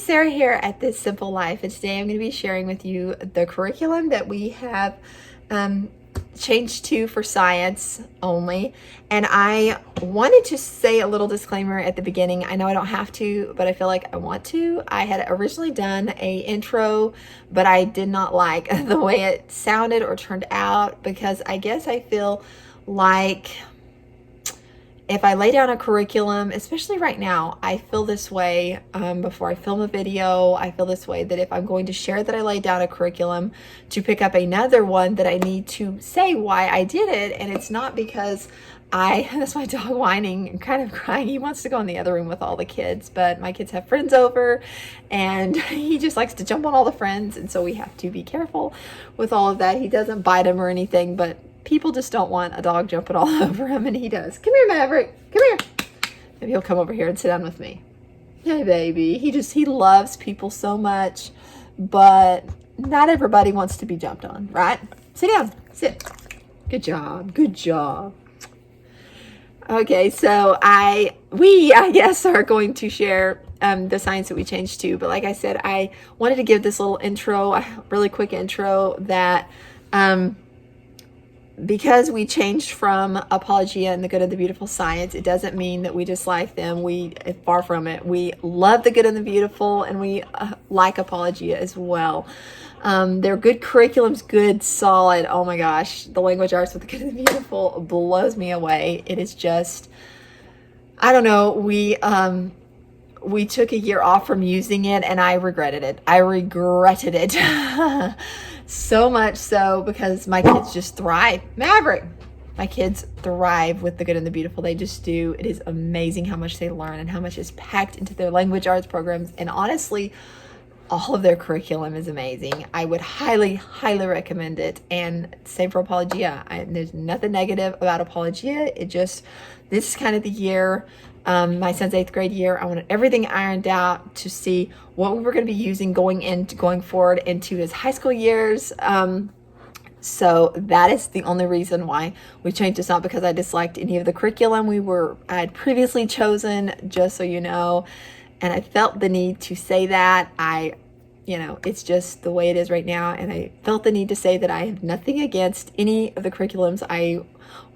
Sarah here at This Simple Life, and today I'm going to be sharing with you the curriculum that we have changed to for science only. And I wanted to say a little disclaimer at the beginning. I know I don't have to, but I feel like I want to. I had originally done a intro, but I did not like the way it sounded or turned out, because I guess I feel like if I lay down a curriculum, especially right now, I feel this way before I film a video. I feel this way that if I'm going to share that I laid down a curriculum, to pick up another one, that I need to say why I did it. And it's not because that's my dog whining and kind of crying. He wants to go in the other room with all the kids, but my kids have friends over and he just likes to jump on all the friends. And so we have to be careful with all of that. He doesn't bite them or anything, but people just don't want a dog jumping all over him, and he does. Come here, Maverick. Come here. Maybe he'll come over here and sit down with me. Hey, baby. He loves people so much, but not everybody wants to be jumped on, right? Sit down. Sit. Good job. Good job. Okay, so we guess are going to share the science that we changed to, but like I said, I wanted to give this little intro, a really quick intro, that because we changed from Apologia and the Good and the Beautiful Science, it doesn't mean that we dislike them. Far from it. We love the Good and the Beautiful, and we like Apologia as well. They're good curriculums, good, solid. Oh my gosh, the language arts with the Good and the Beautiful blows me away. It is just, I don't know, we took a year off from using it, and I regretted it. I regretted it. So much so because my kids just thrive. Maverick! My kids thrive with the Good and the Beautiful. They just do. It is amazing how much they learn and how much is packed into their language arts programs. And honestly, all of their curriculum is amazing. I would highly, highly recommend it. And same for Apologia. There's nothing negative about Apologia. This is kind of the year, my son's 8th grade year. I wanted everything ironed out to see what we were going to be using going forward into his high school years. So that is the only reason why we changed. It's not because I disliked any of the curriculum I had previously chosen, just so you know. And I felt the need to say that. It's just the way it is right now. And I felt the need to say that I have nothing against any of the curriculums. I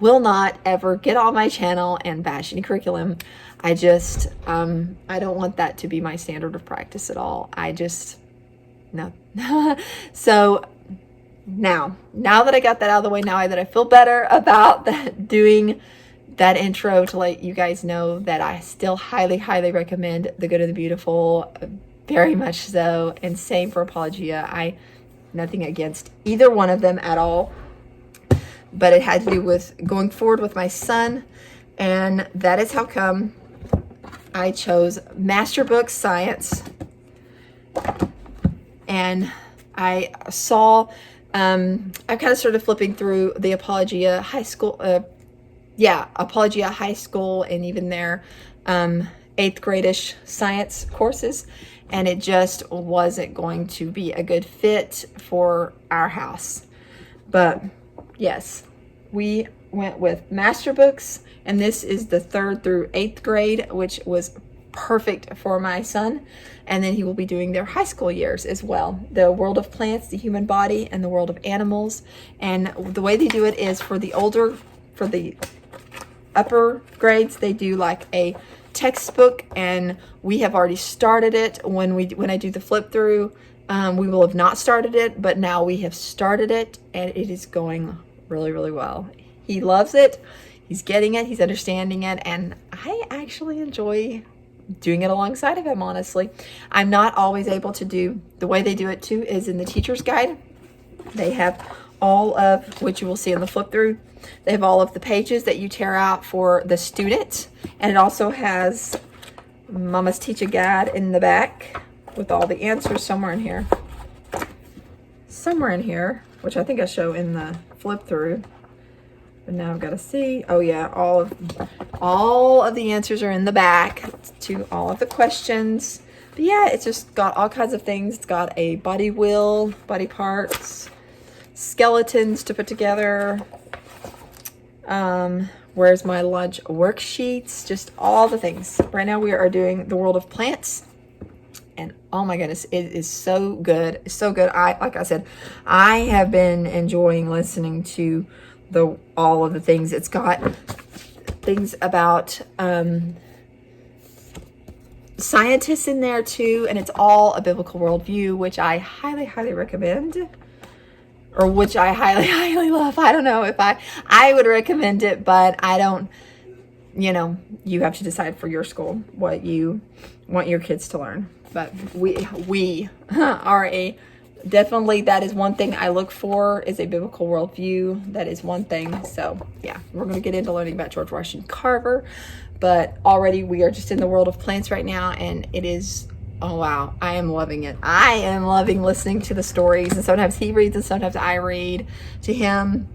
will not ever get on my channel and bash any curriculum. I just, I don't want that to be my standard of practice at all. No. So now that I got that out of the way, now that I feel better about doing that intro, to let you guys know that I still highly, highly recommend the Good and the Beautiful, very much so. And same for Apologia. Nothing against either one of them at all, but it had to do with going forward with my son, and that is how come I chose Master Book Science. And I saw, I kind of started flipping through the Apologia High School, Apologia High School, and even their 8th grade-ish science courses, and it just wasn't going to be a good fit for our house. But yes, we went with Master Books, and this is the 3rd through 8th grade, which was perfect for my son. And then he will be doing their high school years as well. The World of Plants, the Human Body, and the World of Animals. And the way they do it is for the upper grades, they do like a textbook, and we have already started it. When I do the flip through, we will have not started it, but now we have started it, and it is going really, really well. He loves it. He's getting it. He's understanding it, and I actually enjoy doing it alongside of him, honestly. I'm not always able to do the way they do it too is in the teacher's guide. They have all of, which you will see in the flip through, they have all of the pages that you tear out for the student, and it also has Mama's Teacher Guide in the back with all the answers somewhere in here, which I think I show in the flip through. But now I've got to see. Oh yeah, all of the answers are in the back to all of the questions. But yeah, it's just got all kinds of things. It's got a body wheel, body parts, skeletons to put together. Where's my lunch worksheets? Just all the things. Right now we are doing the World of Plants. And oh my goodness, it is so good. So good. Like I said, I have been enjoying listening to all of the things. It's got things about scientists in there too, and it's all a biblical worldview, which I highly, highly recommend, or which I highly, highly love. I don't know if I would recommend it, but I don't, you have to decide for your school what you want your kids to learn. But we are definitely, that is one thing I look for, is a biblical worldview. That is one thing. So yeah, we're going to get into learning about George Washington Carver, but already we are just in the world of plants right now, and it is, oh wow, I am loving it. I am loving listening to the stories, and sometimes he reads and sometimes I read to him.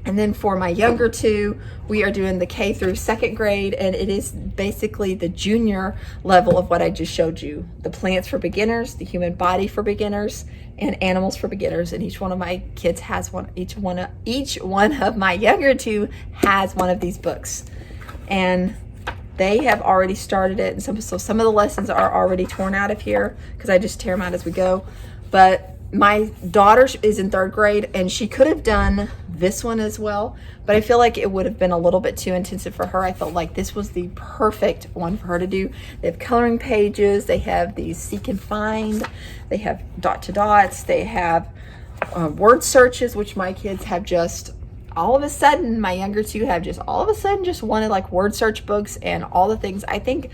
And then for my younger two, we are doing the K through second grade, and it is basically the junior level of what I just showed you. The plants for beginners, the human body for beginners, and animals for beginners. And each one of my kids has one. Each one of my younger two has one of these books, and they have already started it. And so some of the lessons are already torn out of here because I just tear them out as we go. But my daughter is in third grade, and she could have done this one as well, but I feel like it would have been a little bit too intensive for her. I felt like this was the perfect one for her to do. They have coloring pages, they have these seek and find, they have dot to dots, they have word searches, which my kids have just all of a sudden, my younger two have just all of a sudden just wanted like word search books and all the things. I think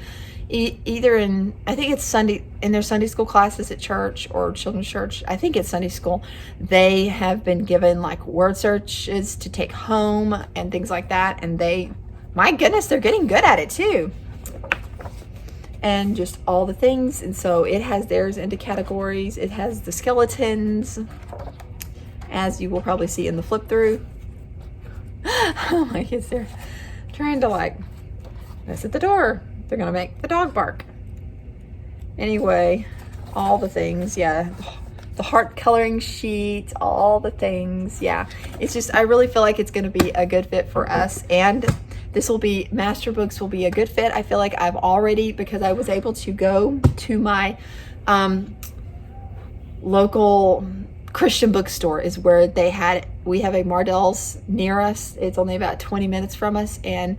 I think it's Sunday, in their Sunday school classes at church or children's church, I think it's Sunday school, they have been given like word searches to take home and things like that. And my goodness, they're getting good at it too. And just all the things. And so it has theirs into categories. It has the skeletons, as you will probably see in the flip through. Oh my kids, they're trying to like mess at the door. They're gonna make the dog bark. Anyway, all the things, yeah. The heart coloring sheet, all the things, yeah. It's just, I really feel like it's gonna be a good fit for us, and this will be, Master Books will be a good fit. I feel like I've already, because I was able to go to my local Christian bookstore, is where we have a Mardell's near us. It's only about 20 minutes from us, and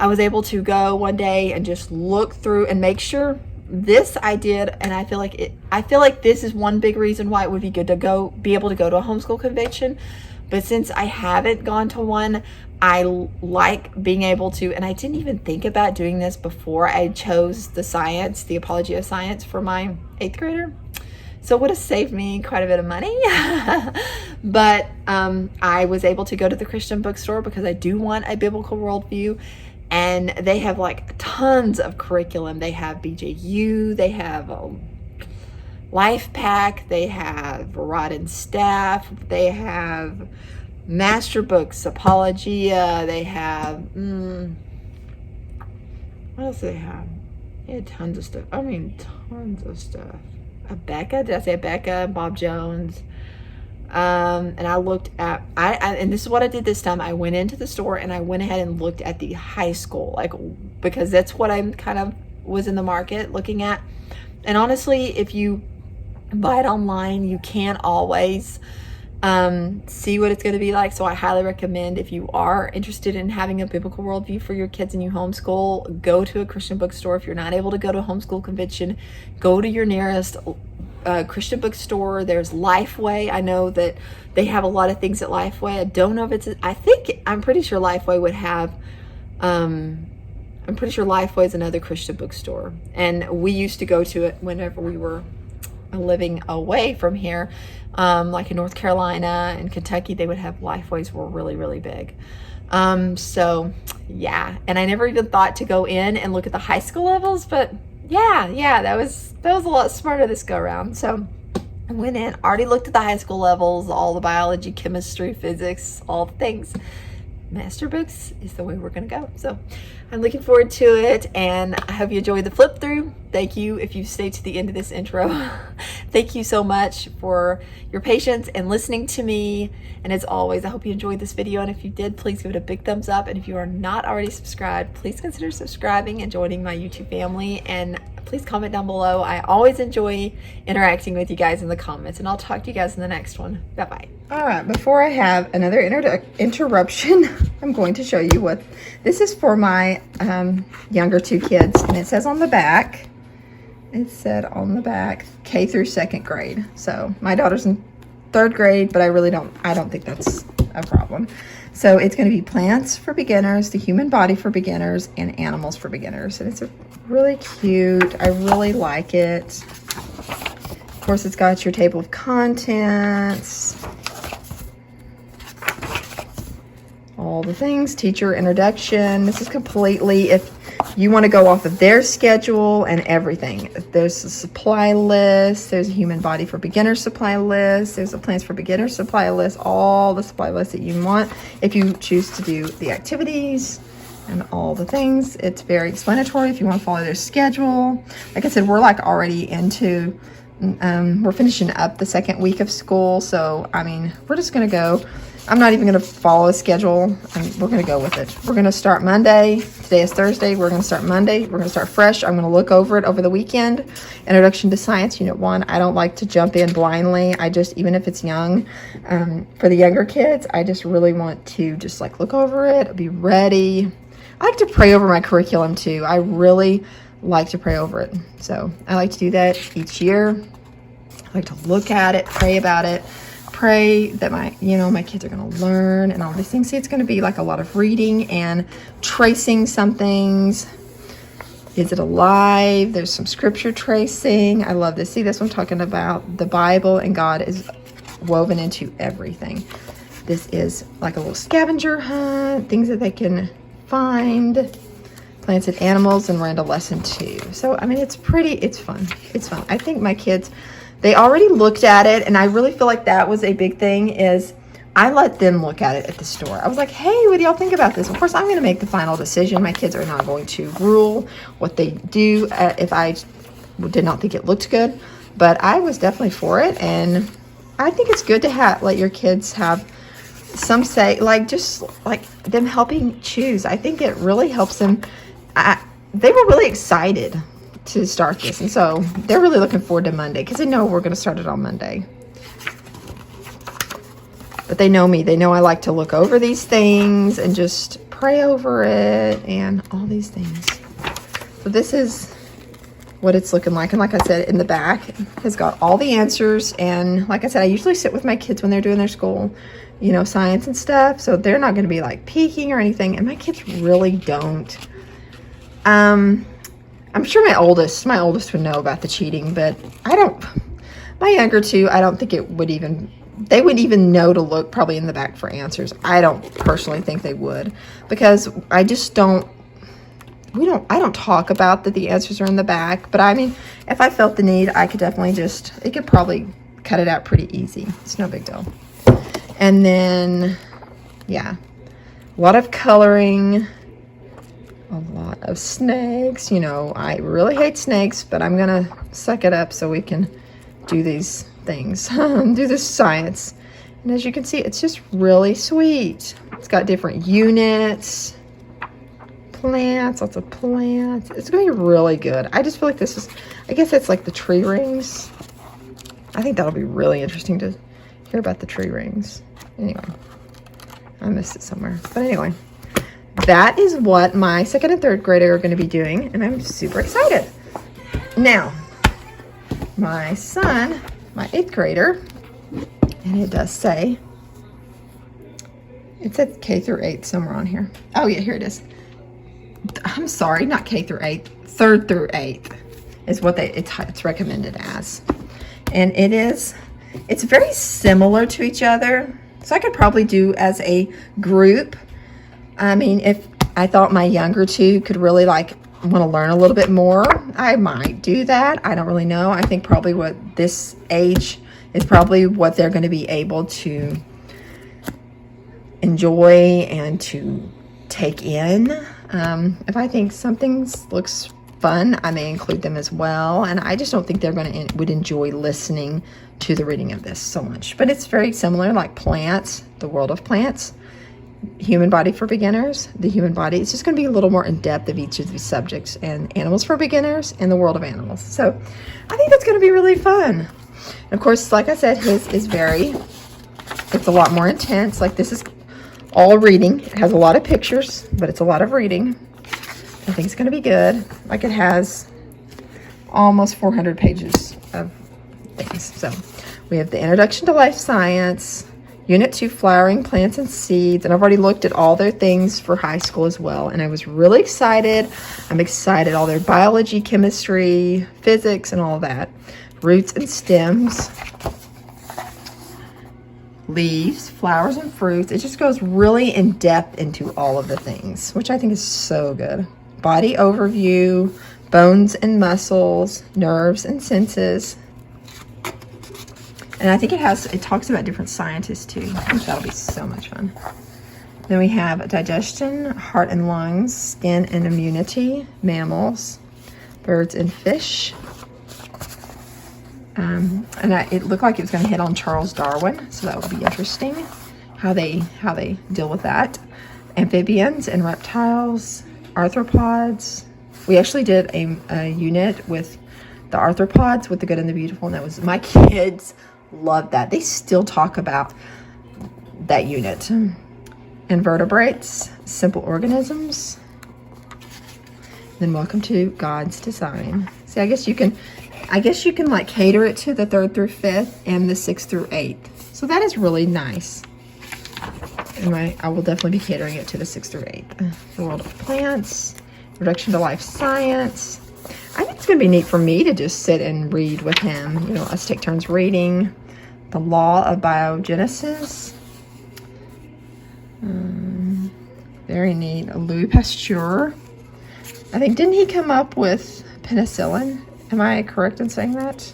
I was able to go one day and just look through and make sure this I did. And I feel like this is one big reason why it would be good to be able to go to a homeschool convention. But since I haven't gone to one, I like being able to, and I didn't even think about doing this before I chose the Apology of Science for my 8th grader. So it would have saved me quite a bit of money. But I was able to go to the Christian bookstore because I do want a biblical worldview. And they have like tons of curriculum. They have BJU, they have Life Pack, they have Rod and Staff, they have Master Books, Apologia, they have, what else do they have? They had tons of stuff. I mean, tons of stuff. Becca, did I say Becca? Bob Jones. And I looked at, and this is what I did this time. I went into the store and I went ahead and looked at the high school, because that's what I kind of was in the market looking at. And honestly, if you buy it online, you can't always see what it's going to be like. So I highly recommend, if you are interested in having a biblical worldview for your kids and you homeschool, go to a Christian bookstore. If you're not able to go to a homeschool convention, go to your nearest Christian bookstore. There's Lifeway. I know that they have a lot of things at Lifeway. I don't know if I'm pretty sure Lifeway would have, I'm pretty sure Lifeway is another Christian bookstore. And we used to go to it whenever we were living away from here. Like in North Carolina and Kentucky, they would have Lifeways were really, really big. So yeah, and I never even thought to go in and look at the high school levels, but yeah, that was a lot smarter this go around. So I went in, already looked at the high school levels, all the biology, chemistry, physics, all the things. Master Books is the way we're gonna go. So I'm looking forward to it, and I hope you enjoyed the flip through. Thank you if you stayed to the end of this intro. Thank you so much for your patience and listening to me. And as always, I hope you enjoyed this video, and if you did, please give it a big thumbs up. And if you are not already subscribed, please consider subscribing and joining my YouTube family. And please comment down below. I always enjoy interacting with you guys in the comments, and I'll talk to you guys in the next one. Bye-bye. All right, before I have another interruption, I'm going to show you what this is for my younger 2 kids, and it says on the back, K through 2nd grade. So my daughter's in 3rd grade, but I don't think that's a problem. So it's going to be plants for beginners, the human body for beginners, and animals for beginners. And it's really cute. I really like it. Of course, it's got your table of contents, all the things, teacher introduction. This is completely, if you want to go off of their schedule and everything. There's a supply list, there's a human body for beginners supply list, there's a plants for beginners supply list, all the supply lists that you want if you choose to do the activities and all the things. It's very explanatory if you want to follow their schedule. Like I said, we're like already into, we're finishing up the 2nd week of school. So, I mean, we're just going to go. I'm not even going to follow a schedule. We're going to go with it. We're going to start Monday. Today is Thursday. We're going to start Monday. We're going to start fresh. I'm going to look over it over the weekend. Introduction to Science, Unit 1. I don't like to jump in blindly. I just, even if it's young, for the younger kids, I just really want to just like look over it, be ready. I like to pray over my curriculum too. I really like to pray over it. So I like to do that each year. I like to look at it, pray about it. Pray that my kids are going to learn and all these things. See, it's going to be like a lot of reading and tracing some things. Is it alive? There's some scripture tracing. I love this. See, this one talking about the Bible, and God is woven into everything. This is like a little scavenger hunt, things that they can find. Plants and animals, and we're into lesson 2. So, I mean, it's fun. It's fun. I think my kids, they already looked at it, and I really feel like that was a big thing, is I let them look at it at the store. I was like, hey, what do y'all think about this? Of course, I'm going to make the final decision. My kids are not going to rule what they do if I did not think it looked good. But I was definitely for it, and I think it's good to let your kids have some say, like just like them helping choose. I think it really helps them. They were really excited to start this, and so they're really looking forward to Monday because they know we're going to start it on Monday. But they know me. They know I like to look over these things and just pray over it and all these things. So this is what it's looking like. And like I said, in the back has got all the answers. And like I said, I usually sit with my kids when they're doing their school, science and stuff. So they're not going to be like peeking or anything. And my kids really don't. I'm sure my oldest would know about the cheating, but I don't. My younger 2, I don't think they would even know to look probably in the back for answers. I don't personally think they would, because I just don't. I don't talk about that the answers are in the back, but I mean, if I felt the need, I could definitely it could probably cut it out pretty easy. It's no big deal. And then, yeah, a lot of coloring. A lot of snakes. I really hate snakes, but I'm going to suck it up so we can do these things, do this science. And as you can see, it's just really sweet. It's got different units, plants, lots of plants. It's going to be really good. I just feel like I guess it's like the tree rings. I think that'll be really interesting to hear about the tree rings. Anyway, I missed it somewhere. But anyway. That is what my 2nd and 3rd grader are going to be doing, and I'm super excited. Now, my son, my 8th grader, and it does say, it said K through 8 somewhere on here. Oh yeah, here it is. I'm sorry, not K through 8, 3rd through 8th is what it's recommended as. And it's very similar to each other, so I could probably do as a group. I mean, if I thought my younger 2 could really want to learn a little bit more, I might do that. I don't really know. I think probably what this age is probably what they're going to be able to enjoy and to take in. If I think something looks fun, I may include them as well. And I just don't think they're would enjoy listening to the reading of this so much. But it's very similar, like plants, the world of plants. Human body for beginners, the human body. It's just going to be a little more in depth of each of these subjects, and animals for beginners and the world of animals. So I think that's going to be really fun. And of course, like I said, his is it's a lot more intense. Like this is all reading. It has a lot of pictures, but it's a lot of reading. I think it's going to be good. Like it has almost 400 pages of things. So we have the Introduction to Life Science, Unit 2, Flowering Plants and Seeds, and I've already looked at all their things for high school as well, and I was really excited. I'm excited, all their biology, chemistry, physics, and all that. Roots and stems, leaves, flowers, and fruits. It just goes really in depth into all of the things, which I think is so good. Body overview, bones and muscles, nerves and senses. And I think it talks about different scientists too. I think that'll be so much fun. Then we have digestion, heart and lungs, skin and immunity, mammals, birds and fish. It looked like it was going to hit on Charles Darwin, so that would be interesting how they deal with that. Amphibians and reptiles, arthropods. We actually did a unit with the arthropods with the good and the beautiful, and that was, my kids loved that. They still talk about that unit. Invertebrates, simple organisms. Then welcome to God's design. See, I guess you can like cater it to the 3rd through 5th and the 6th through 8th. So that is really nice. And I will definitely be catering it to the 6th through 8th. The world of plants, Introduction to Life Science. I think it's going to be neat for me to just sit and read with him. You know, us take turns reading. The Law of Biogenesis. Very neat. Louis Pasteur. I think, didn't he come up with penicillin? Am I correct in saying that?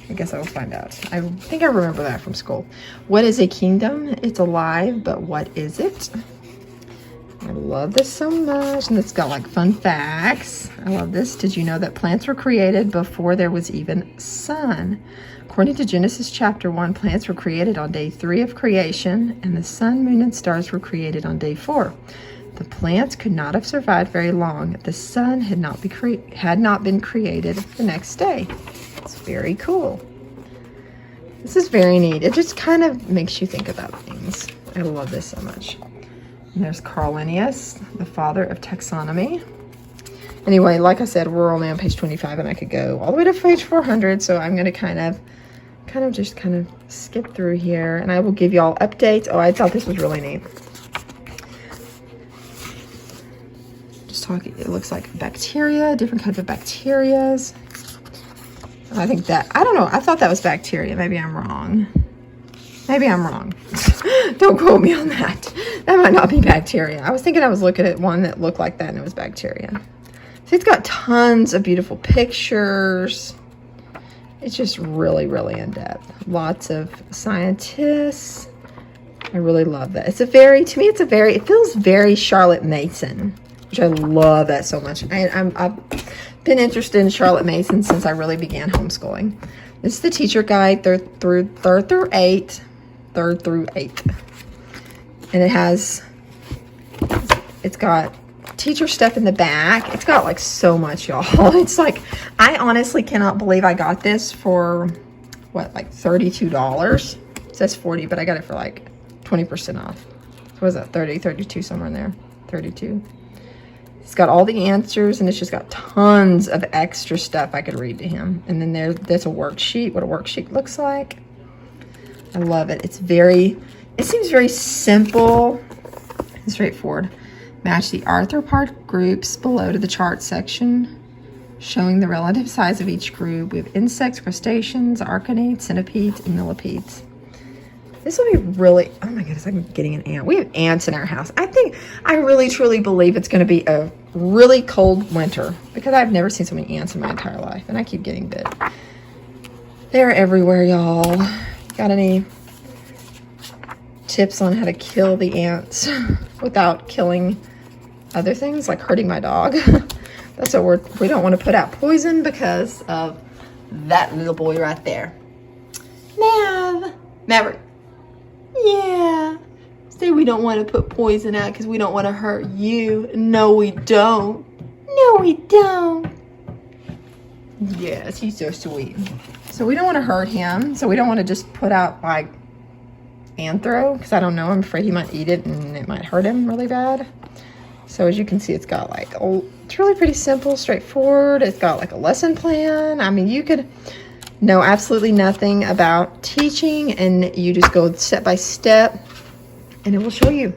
I guess I will find out. I think I remember that from school. What is a kingdom? It's alive, but what is it? I love this so much. And it's got like fun facts. I love this. Did you know that plants were created before there was even sun? According to Genesis chapter 1, plants were created on day 3 of creation, and the sun, moon, and stars were created on day 4. The plants could not have survived very long. The sun had not been created the next day. It's very cool. This is very neat. It just kind of makes you think about things. I love this so much. And there's Carl Linnaeus, the father of taxonomy. Anyway, like I said, we're only on page 25, and I could go all the way to page 400. So I'm going to kind of skip through here, and I will give you all updates. Oh, I thought this was really neat. It looks like bacteria, different kinds of bacterias. I think that, I don't know, I thought that was bacteria. Maybe I'm wrong. Don't quote me on that. That might not be bacteria. I was thinking I was looking at one that looked like that and it was bacteria. So it's got tons of beautiful pictures. It's just really, really in depth. Lots of scientists. I really love that. It feels very Charlotte Mason, which I love that so much. I've been interested in Charlotte Mason since I really began homeschooling. This is the teacher guide, third through 8th. And it's got teacher stuff in the back. It's got like so much, y'all. It's like, I honestly cannot believe I got this for what, like $32. It says 40, but I got it for like 20% off. What was that, 30, 32, somewhere in there, 32. It's got all the answers, and it's just got tons of extra stuff I could read to him. And then there's a worksheet, what a worksheet looks like. I love it. It seems very simple and straightforward. Match the arthropod groups below to the chart section, showing the relative size of each group. We have insects, crustaceans, arachnids, centipedes, and millipedes. This will be really, oh my goodness, I'm getting an ant. We have ants in our house. I really truly believe it's going to be a really cold winter, because I've never seen so many ants in my entire life, and I keep getting bit. They're everywhere, y'all. Got any tips on how to kill the ants without killing other things, like hurting my dog? That's what we don't want to put out poison because of that little boy right there. Maverick. Yeah. Say we don't want to put poison out because we don't want to hurt you. No, we don't. No, we don't. Yes, he's so sweet. So we don't want to hurt him. So we don't want to just put out like anthro because I don't know. I'm afraid he might eat it and it might hurt him really bad. So as you can see, it's got like, it's really pretty simple, straightforward. It's got like a lesson plan. I mean, you could know absolutely nothing about teaching and you just go step by step and it will show you.